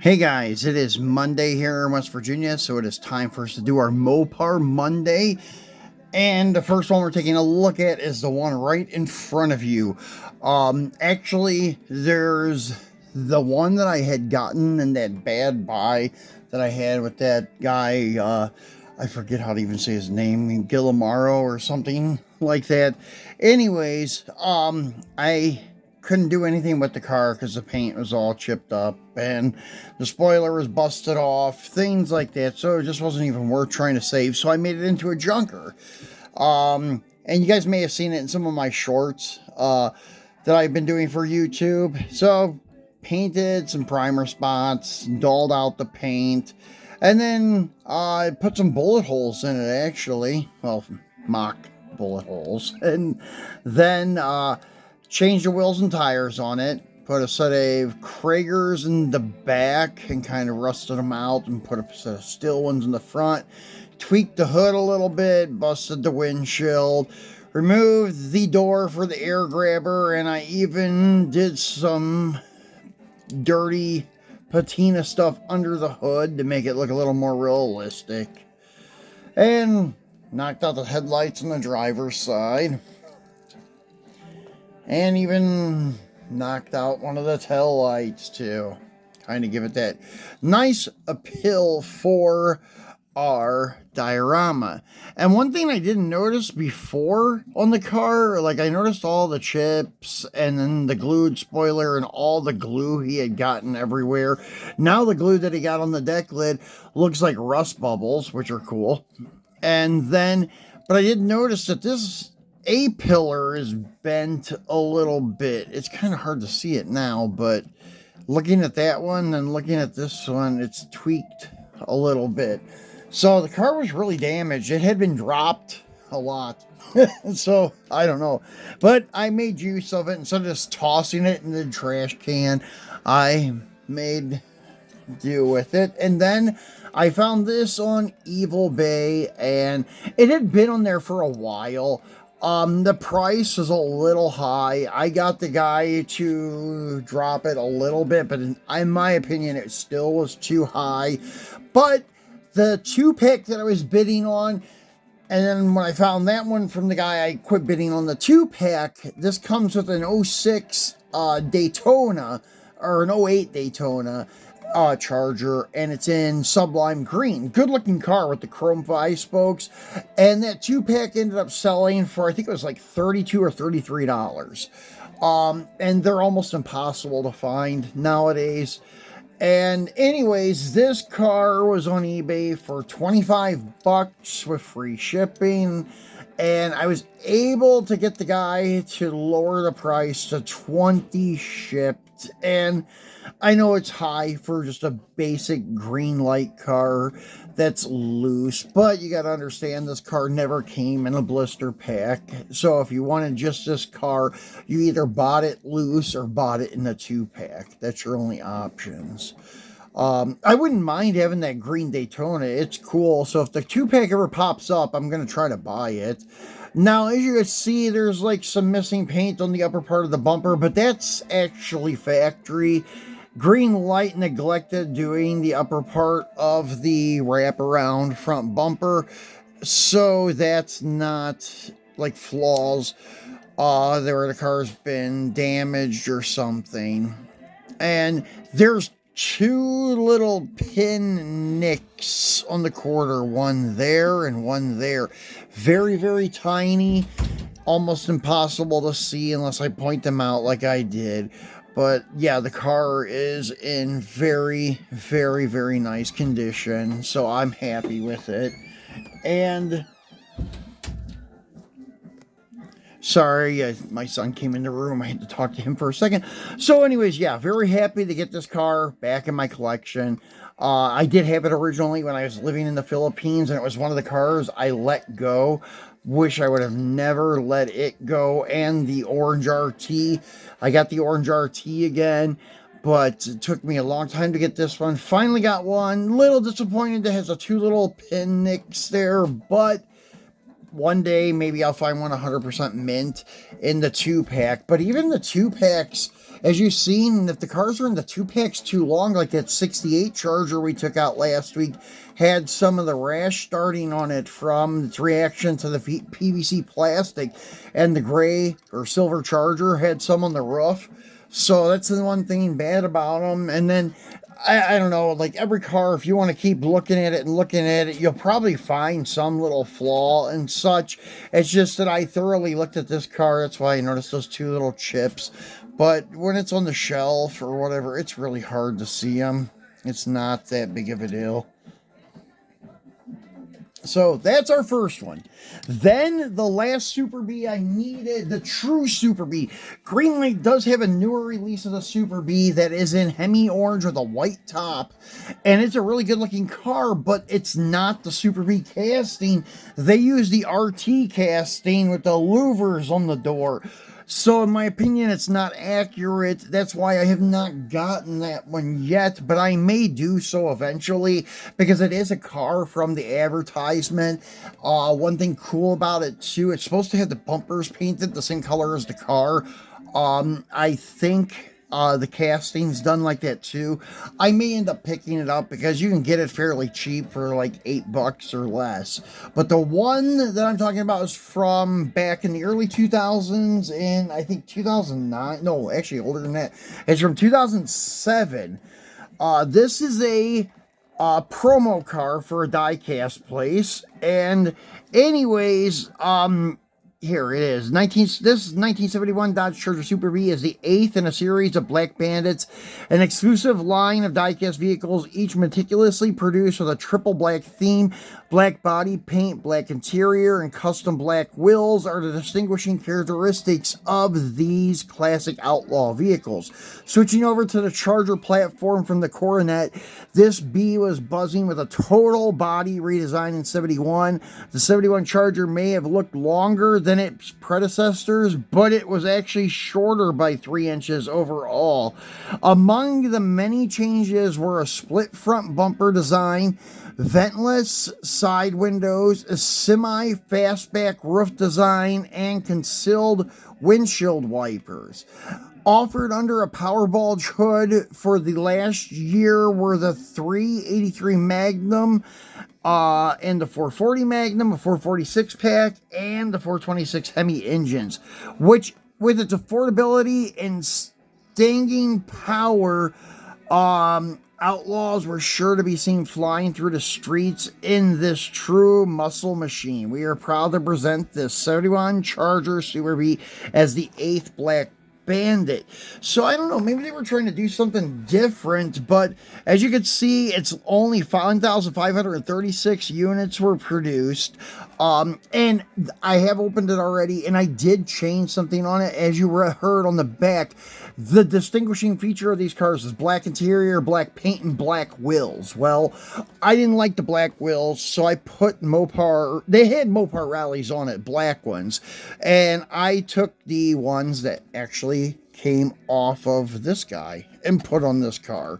Hey guys, it is Monday here in West Virginia, so it is time for us to do our Mopar Monday. And the first one we're taking a look at is the one right in front of you. Actually, there's the one that I had gotten in that bad buy that I had with that guy, I forget how to even say his name, Guillemaro or something like that. Anyways, I couldn't do anything with the car because the paint was all chipped up and the spoiler was busted off, things like that. So it just wasn't even worth trying to save. So I made it into a junker. And you guys may have seen it in some of my shorts that I've been doing for YouTube. So painted some primer spots, dulled out the paint, and then I put some bullet holes in it actually. Well, mock bullet holes. And then changed the wheels and tires on it, put a set of Kragers in the back and kind of rusted them out and put a set of steel ones in the front, tweaked the hood a little bit, busted the windshield, removed the door for the air grabber, and I even did some dirty patina stuff under the hood to make it look a little more realistic, and knocked out the headlights on the driver's side. And even knocked out one of the tail lights too. Kind of give it that nice appeal for our diorama. And one thing I didn't notice before on the car, like I noticed all the chips and then the glued spoiler and all the glue he had gotten everywhere. Now the glue that he got on the deck lid looks like rust bubbles, which are cool. And then, but I did notice that this A-pillar is bent a little bit. It's kind of hard to see it now, but looking at that one and looking at this one, it's tweaked a little bit. So the car was really damaged. It had been dropped a lot. So I don't know, but I made use of it. Instead of just tossing it in the trash can, I made do with it. And then I found this on Evil Bay, and it had been on there for a while. The price is a little high. I got the guy to drop it a little bit, but in my opinion, it still was too high. But the 2-pack that I was bidding on, and then when I found that one from the guy, I quit bidding on the 2-pack. This comes with an 06 Daytona, or an 08 Daytona Charger, and it's in sublime green. Good looking car with the chrome 5 spokes, and that 2-pack ended up selling for, I think it was like $32 or $33. And they're almost impossible to find nowadays. And anyways, this car was on eBay for $25 with free shipping, and I was able to get the guy to lower the price to $20 shipped. And I know it's high for just a basic Greenlight car that's loose, but you got to understand this car never came in a blister pack. So if you wanted just this car, you either bought it loose or bought it in a 2-pack. That's your only options. I wouldn't mind having that green Daytona. It's cool. So if the 2-pack ever pops up, I'm going to try to buy it. Now, as you can see, there's like some missing paint on the upper part of the bumper, but that's actually factory. Greenlight neglected doing the upper part of the wraparound front bumper, so that's not like flaws where the car's been damaged or something. And there's 2 little pin nicks on the quarter, one there and one there. Very, very tiny, almost impossible to see unless I point them out like I did. But yeah, the car is in very, very, very nice condition, so I'm happy with it. And sorry, my son came in the room. I had to talk to him for a second. So anyways, yeah, very happy to get this car back in my collection. I did have it originally when I was living in the Philippines, and it was one of the cars I let go. Wish I would have never let it go. And the orange RT. I got the orange RT again, but it took me a long time to get this one. Finally got one. Little disappointed that it has a 2 little pin nicks there, but one day maybe I'll find one 100% mint in the 2-pack. But even the 2-packs, as you've seen, if the cars are in the 2-packs too long, like that 68 Charger we took out last week, had some of the rash starting on it from its reaction to the PVC plastic, and the gray or silver Charger had some on the roof. So that's the one thing bad about them. And then, I don't know, like every car, if you want to keep looking at it and looking at it, you'll probably find some little flaw and such. It's just that I thoroughly looked at this car. That's why I noticed those 2 little chips. But when it's on the shelf or whatever, it's really hard to see them. It's not that big of a deal. So that's our first one. Then the last Superbee I needed, the true Superbee. Greenlight does have a newer release of the Superbee that is in Hemi Orange with a white top. And it's a really good looking car, but it's not the Superbee casting. They use the RT casting with the louvers on the door. So in my opinion, it's not accurate. That's why I have not gotten that one yet, but I may do so eventually because it is a car from the advertisement. One thing cool about it too, it's supposed to have the bumpers painted the same color as the car. I think the casting's done like that too. I may end up picking it up because you can get it fairly cheap for like $8 or less. But the one that I'm talking about is from back in the early 2000s, and I think 2009. No, actually older than that. It's from 2007. This is a promo car for a diecast place. And anyways, here it is. This 1971 Dodge Charger Superbee is the 8th in a series of Black Bandits, an exclusive line of diecast vehicles, each meticulously produced with a triple black theme. Black body paint, black interior, and custom black wheels are the distinguishing characteristics of these classic outlaw vehicles. Switching over to the Charger platform from the Coronet, this Bee was buzzing with a total body redesign in 71. The 71 Charger may have looked longer than its predecessors, but it was actually shorter by 3 inches overall. Among the many changes were a split front bumper design, ventless side windows, a semi-fastback roof design, and concealed windshield wipers. Offered under a Powerball hood for the last year were the 383 Magnum, and the 440 Magnum, a 446 pack, and the 426 Hemi engines, which with its affordability and stinging power, outlaws were sure to be seen flying through the streets in this true muscle machine. We are proud to present this 71 Charger Superbee as the 8th Black Bandit. So I don't know, maybe they were trying to do something different, but as you can see, it's only 1,536 units were produced. And I have opened it already, and I did change something on it. As you heard on the back, the distinguishing feature of these cars is black interior, black paint, and black wheels. Well, I didn't like the black wheels, so I put Mopar. They had Mopar rallies on it, black ones, and I took the ones that actually came off of this guy and put on this car.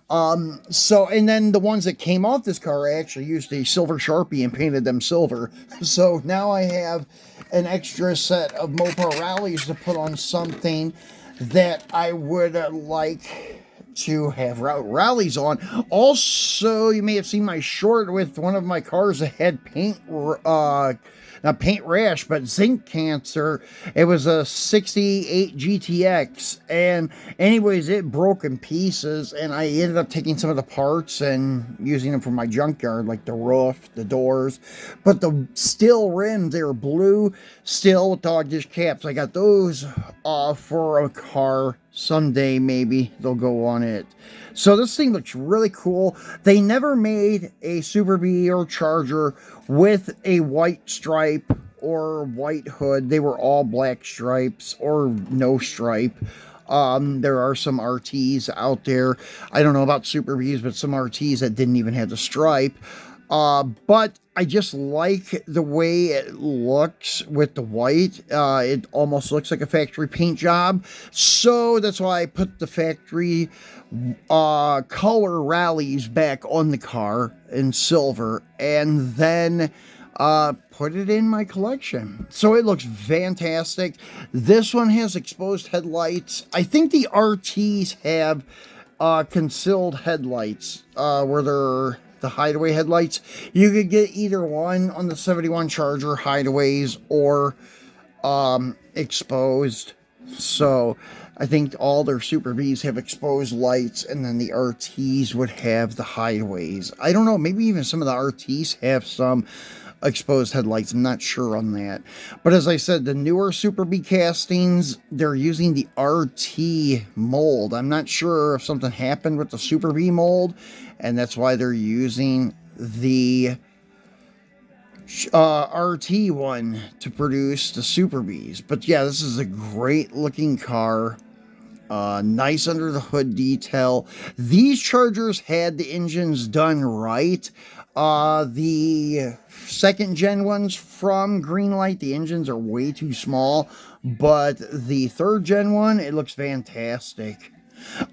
And then the ones that came off this car, I actually used a silver Sharpie and painted them silver. So now I have an extra set of Mopar rallies to put on something that I would like to have rallies on. Also, you may have seen my short with one of my cars that had paint, not paint rash, but zinc cancer. It was a 68 GTX, and anyways, it broke in pieces, and I ended up taking some of the parts and using them for my junkyard, like the roof, the doors. But the steel rims, they were blue steel with dog dish caps. I got those for a car. Someday maybe they'll go on it. So this thing looks really cool. They never made a Superbee or Charger with a white stripe or white hood. They were all black stripes or no stripe. There are some RTs out there. I don't know about Superbees, but some RTs that didn't even have the stripe. But I just like the way it looks with the white. It almost looks like a factory paint job. So that's why I put the factory color rallies back on the car in silver. And then put it in my collection. So it looks fantastic. This one has exposed headlights. I think the RTs have concealed headlights, where they're the hideaway headlights. You could get either one on the 71 Charger hideaways or exposed. So I think all their Superbees have exposed lights, and then the RTs would have the hideaways. I don't know, maybe even some of the RTs have some exposed headlights. I'm not sure on that. But as I said, the newer Superbee castings, they're using the RT mold. I'm not sure if something happened with the Superbee mold, and that's why they're using the RT one to produce the Superbees. But yeah, this is a great looking car. Nice under the hood detail. These Chargers had the engines done right. The second gen ones from Greenlight, the engines are way too small, but the third gen one, it looks fantastic.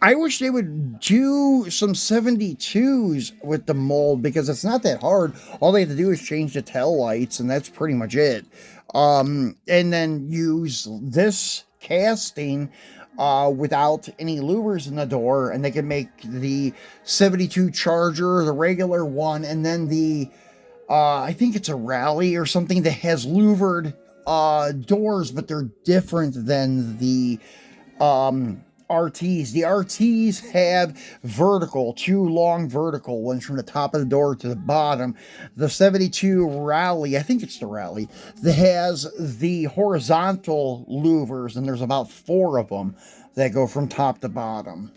I wish they would do some 72s with the mold, because it's not that hard. All they have to do is change the tail lights, and that's pretty much it. And then use this casting without any louvers in the door, and they can make the 72 Charger, the regular one, and then the I think it's a Rally or something that has louvered doors, but they're different than the RTs. The RTs have vertical, two long vertical ones from the top of the door to the bottom. The 72 Rally, I think it's the Rally, that has the horizontal louvers, and there's about 4 of them that go from top to bottom.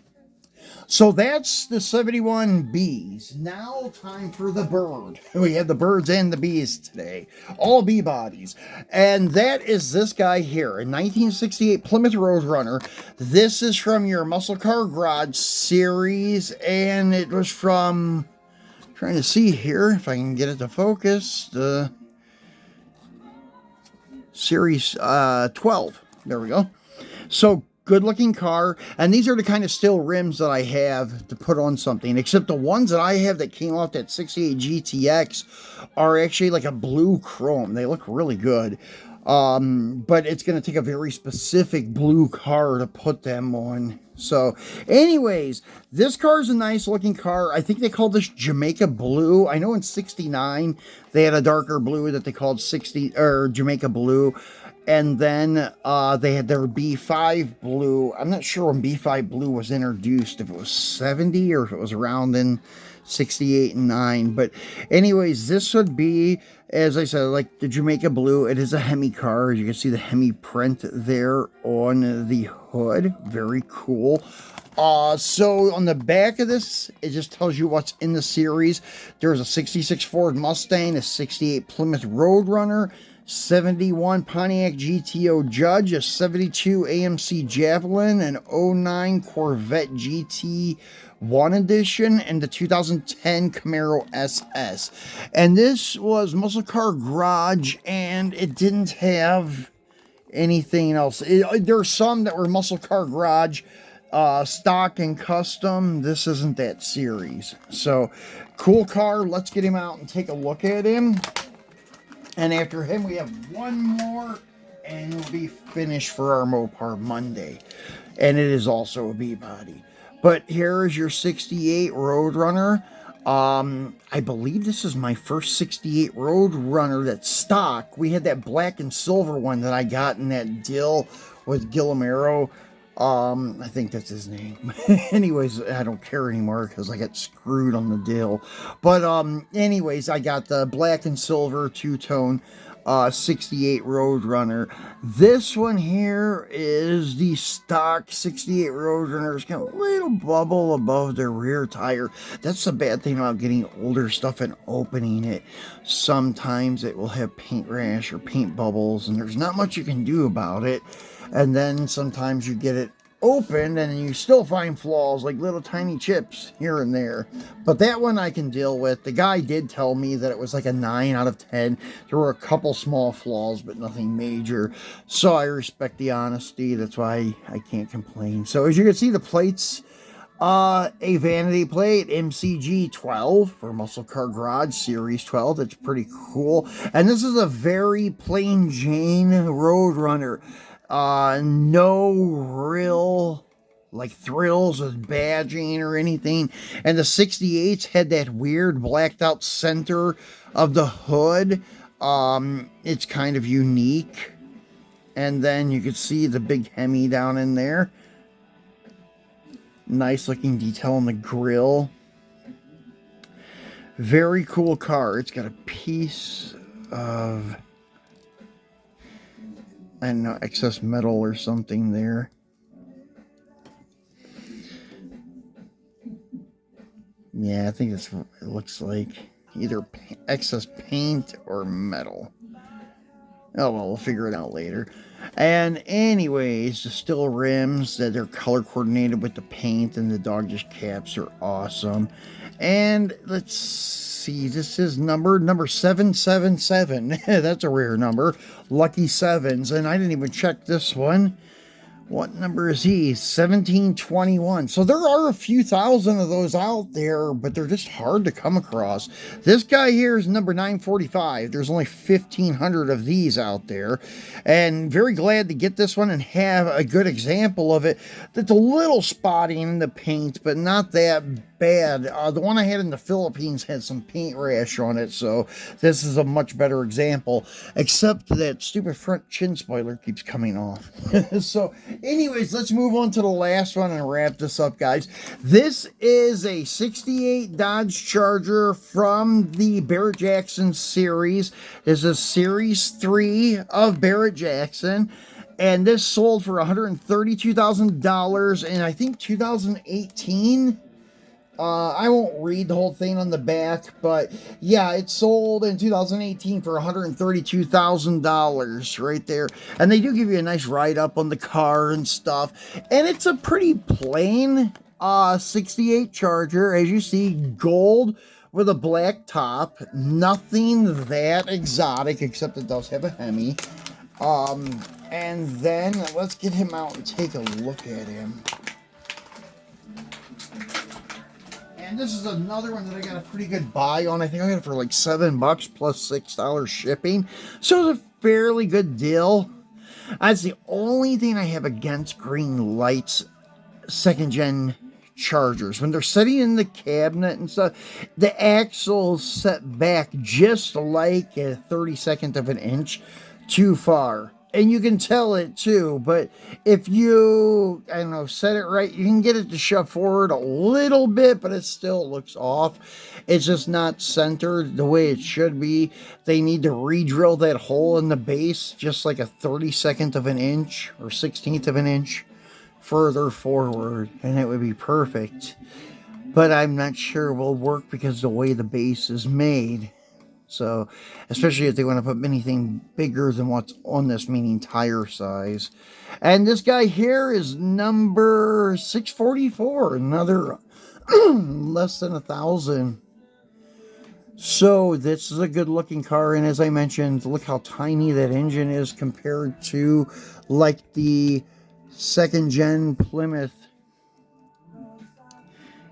So that's the 71Bs. Now time for the bird. We have the birds and the bees today. All bee bodies. And that is this guy here. A 1968 Plymouth Roadrunner. This is from your Muscle Car Garage series. And it was from, trying to see here if I can get it to focus, the series 12. There we go. So good looking car, and these are the kind of steel rims that I have to put on something, except the ones that I have that came off that 68 GTX are actually like a blue chrome. They look really good, but it's going to take a very specific blue car to put them on. So anyways, this car is a nice looking car. I think they called this Jamaica Blue. I know in 69 they had a darker blue that they called Jamaica Blue. And then they had their B5 Blue. I'm not sure when B5 Blue was introduced, if it was 70 or if it was around in 68 and 9. But anyways, this would be, as I said, like the Jamaica Blue. It is a Hemi car. As you can see the Hemi print there on the hood. Very cool. So on the back of this, it just tells you what's in the series. There's a 66 Ford Mustang, a 68 Plymouth Roadrunner, 71 Pontiac GTO Judge, a 72 AMC Javelin, an 09 Corvette GT 1 Edition, and the 2010 Camaro SS. And this was Muscle Car Garage, and it didn't have anything else. There's some that were Muscle Car Garage stock and custom. This isn't that series. So cool car. Let's get him out and take a look at him. And after him, we have one more, and we'll be finished for our Mopar Monday. And it is also a B-body. But here is your 68 Roadrunner. I believe this is my first 68 Roadrunner that's stock. We had that black and silver one that I got in that deal with Guillermo. I think that's his name. Anyways, I don't care anymore because I got screwed on the deal. But anyways, I got the black and silver two-tone 68 Roadrunner. This one here is the stock 68 Roadrunner. It's got a little bubble above the rear tire. That's the bad thing about getting older stuff and opening it. Sometimes it will have paint rash or paint bubbles, and there's not much you can do about it. And then sometimes you get it open and you still find flaws, like little tiny chips here and there. But that one I can deal with. The guy did tell me that it was like a 9 out of 10. There were a couple small flaws, but nothing major. So I respect the honesty. That's why I can't complain. So as you can see, the plates A vanity plate, MCG 12 for Muscle Car Garage Series 12. That's pretty cool. And this is a very plain Jane Roadrunner. No real like thrills with badging or anything. And the 68s had that weird blacked out center of the hood. It's kind of unique. And then you could see the big Hemi down in there. Nice looking detail on the grill. Very cool car. It's got a piece of, I don't know, excess metal or something there. Yeah, I think it looks like either excess paint or metal. Oh, well, we'll figure it out later. And anyways, the steel rims, that they're color coordinated with the paint, and the dog dish caps are awesome. And let's see, this is number 777. That's a rare number. Lucky sevens. And I didn't even check this one. What number is he? 1721. So there are a few thousand of those out there, but they're just hard to come across. This guy here is number 945. There's only 1,500 of these out there. And very glad to get this one and have a good example of it. That's a little spotty in the paint, but not that bad. The one I had in the Philippines had some paint rash on it, so this is a much better example, except that stupid front chin spoiler keeps coming off. So anyways, let's move on to the last one and wrap this up, guys. This is a 68 Dodge Charger from the Barrett Jackson series. This is Series 3 of Barrett Jackson. And this sold for $132,000 in, I think, 2018. I won't read the whole thing on the back, but yeah, it sold in 2018 for $132,000 right there. And they do give you a nice write-up on the car and stuff. And it's a pretty plain 68 Charger. As you see, gold with a black top. Nothing that exotic, except it does have a Hemi. And then let's get him out and take a look at him. And this is another one that I got a pretty good buy on. I think I got it for like $7 plus $6 shipping. So it's a fairly good deal. That's the only thing I have against Greenlight's second-gen Chargers. When they're sitting in the cabinet and stuff, the axle's set back just like a 32nd of an inch too far. And you can tell it too, but if you, I don't know, set it right, you can get it to shove forward a little bit, but it still looks off. It's just not centered the way it should be. They need to re-drill that hole in the base just like a 32nd of an inch or 16th of an inch further forward, and it would be perfect. But I'm not sure it will work because the way the base is made. So, especially if they want to put anything bigger than what's on this, meaning tire size. And this guy here is number 644, another less than 1,000. So, this is a good looking car. And as I mentioned, look how tiny that engine is compared to like the second gen Plymouth.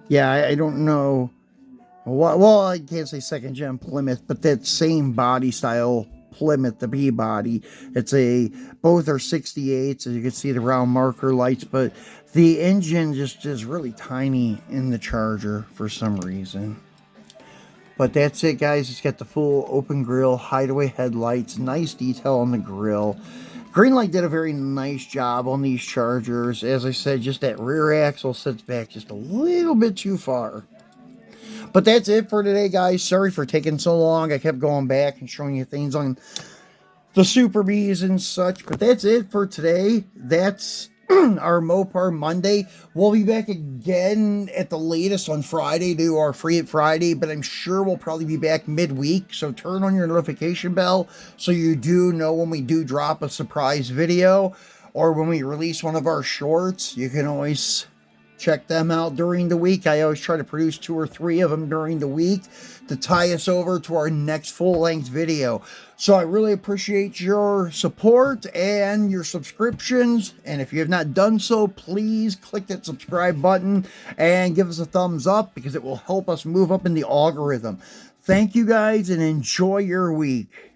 Yeah, I don't know. Well, I can't say second gen Plymouth, but that same body style Plymouth, the B body. Both are 68s, as you can see the round marker lights, but the engine just is really tiny in the Charger for some reason. But that's it, guys. It's got the full open grille, hideaway headlights, nice detail on the grill. Greenlight did a very nice job on these Chargers. As I said, just that rear axle sits back just a little bit too far. But that's it for today, guys. Sorry for taking so long. I kept going back and showing you things on the Superbees and such. But that's it for today. That's our Mopar Monday. We'll be back again at the latest on Friday to do our Free It Friday. But I'm sure we'll probably be back midweek. So turn on your notification bell so you do know when we do drop a surprise video. Or when we release one of our shorts. You can always check them out during the week. I always try to produce 2 or 3 of them during the week to tie us over to our next full-length video. So I really appreciate your support and your subscriptions. And if you have not done so, please click that subscribe button and give us a thumbs up, because it will help us move up in the algorithm. Thank you guys, and enjoy your week.